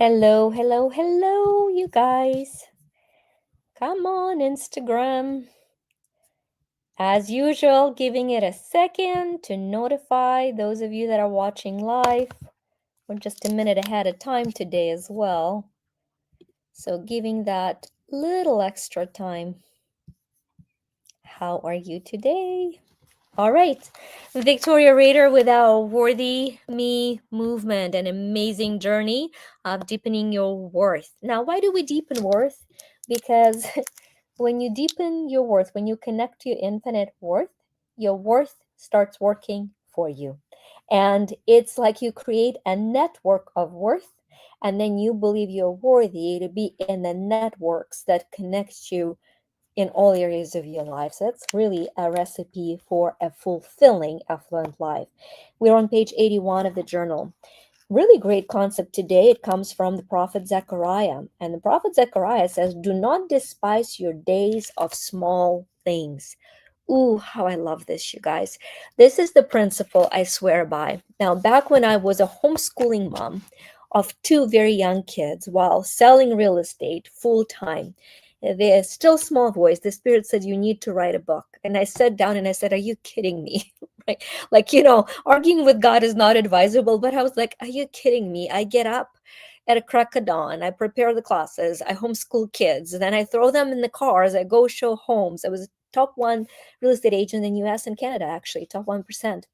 Hello, hello, hello, you guys. Come on, Instagram. As usual, giving it a second to notify those of you that are watching live. We're just a minute ahead of time today as well. So, giving that little extra time. How are you today? All right. Victoria Rader with our Worthy Me movement, an amazing journey of deepening your worth. Now, why do we deepen worth? Because when you deepen your worth, when you connect to your infinite worth, your worth starts working for you. And it's like you create a network of worth, and then you believe you're worthy to be in the networks that connect you in all areas of your life. So that's really a recipe for a fulfilling, affluent life. We're on page 81 of the journal. Really great concept today. It comes from the prophet Zechariah. And the prophet Zechariah says, "Do not despise your days of small things." Ooh, how I love this, you guys. This is the principle I swear by. Now, back when I was a homeschooling mom of two very young kids while selling real estate full time, the still small voice, the spirit said, "You need to write a book." And I sat down and I said, "Are you kidding me?" Right? Like, arguing with God is not advisable, but I was like, "Are you kidding me?" I get up at a crack of dawn, I prepare the classes, I homeschool kids, then I throw them in the cars, I go show homes. I was top one real estate agent in US and Canada, actually, top 1%.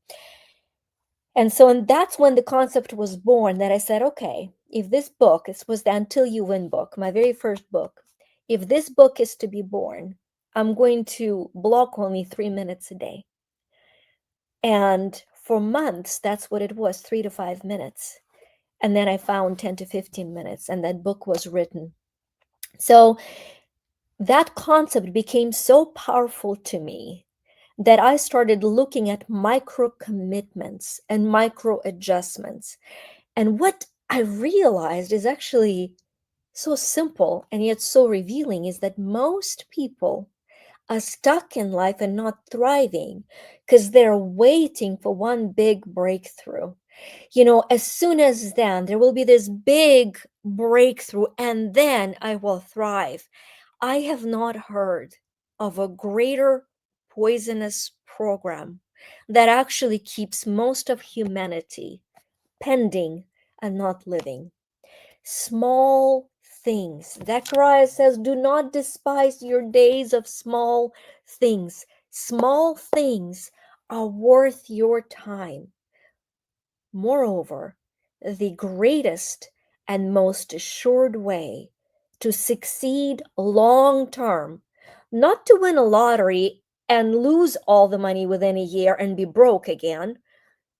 And that's when the concept was born that I said, okay, if this book, this was the Until You Win book, my very first book, if this book is to be born, I'm going to block only 3 minutes a day. And for months, that's what it was, 3 to 5 minutes. And then I found 10 to 15 minutes, and that book was written. So that concept became so powerful to me that I started looking at micro commitments and micro adjustments. And what I realized is actually so simple and yet so revealing is that most people are stuck in life and not thriving because they're waiting for one big breakthrough. As soon as then there will be this big breakthrough and then I will thrive. I have not heard of a greater poisonous program that actually keeps most of humanity pending and not living. Small things. Zechariah says, "Do not despise your days of small things." Small things are worth your time. Moreover, the greatest and most assured way to succeed long term, not to win a lottery and lose all the money within a year and be broke again,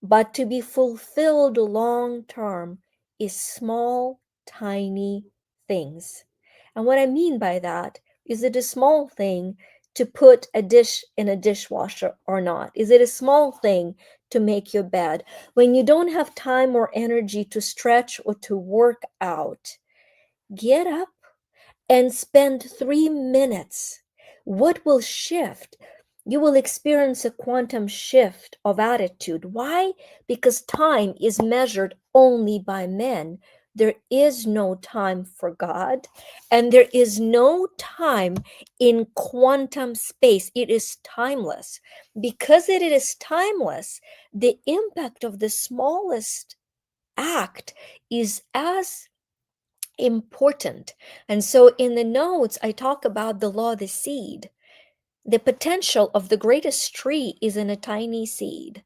but to be fulfilled long term, is small, tiny things. And what I mean by that is it a small thing to put a dish in a dishwasher or not? Is it a small thing to make your bed? When you don't have time or energy to stretch or to work out, get up and spend 3 minutes. What will shift? You will experience a quantum shift of attitude. Why? Because time is measured only by men. There is no time for God, and there is no time in quantum space. It is timeless. Because it is timeless, the impact of the smallest act is as important. And so in the notes, I talk about the law of the seed. The potential of the greatest tree is in a tiny seed.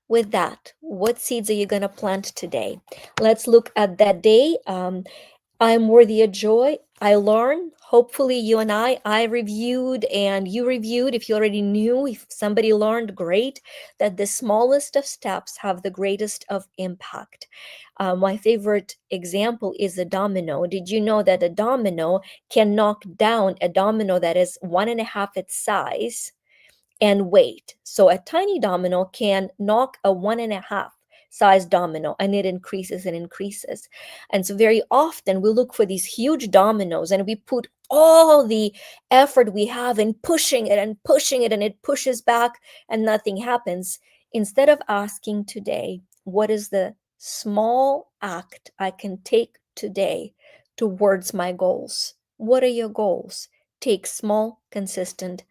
With that, what seeds are you going to plant today? Let's look at that day. I'm worthy of joy. I learn. Hopefully, you and I reviewed and you reviewed. If you already knew, if somebody learned, great, that the smallest of steps have the greatest of impact. My favorite example is a domino. Did you know that a domino can knock down a domino that is 1.5 its size and weight? So a tiny domino can knock a 1.5 size domino, and it increases and increases. And so very often we look for these huge dominoes and we put all the effort we have in pushing it and pushing it, and it pushes back and nothing happens. Instead of asking today, what is the small act I can take today towards my goals? What are your goals? Take small, consistent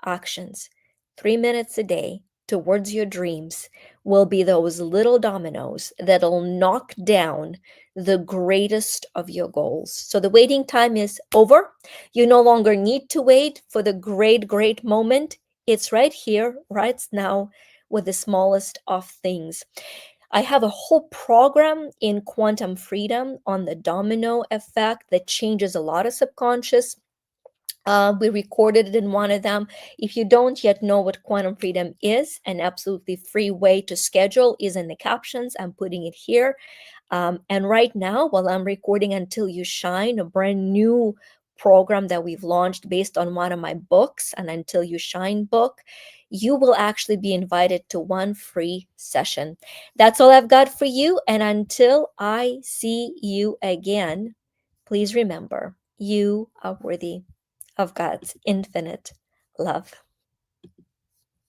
actions. 3 minutes a day towards your dreams will be those little dominoes that'll knock down the greatest of your goals. So the waiting time is over. You no longer need to wait for the great, great moment. It's right here, right now, with the smallest of things. I have a whole program in quantum freedom on the domino effect that changes a lot of subconscious. We recorded it in one of them. If you don't yet know what quantum freedom is, an absolutely free way to schedule is in the captions. I'm putting it here. And right now, while I'm recording Until You Shine, a brand new program that we've launched based on one of my books, an Until You Shine book, you will actually be invited to one free session. That's all I've got for you. And until I see you again, please remember you are worthy of God's infinite love.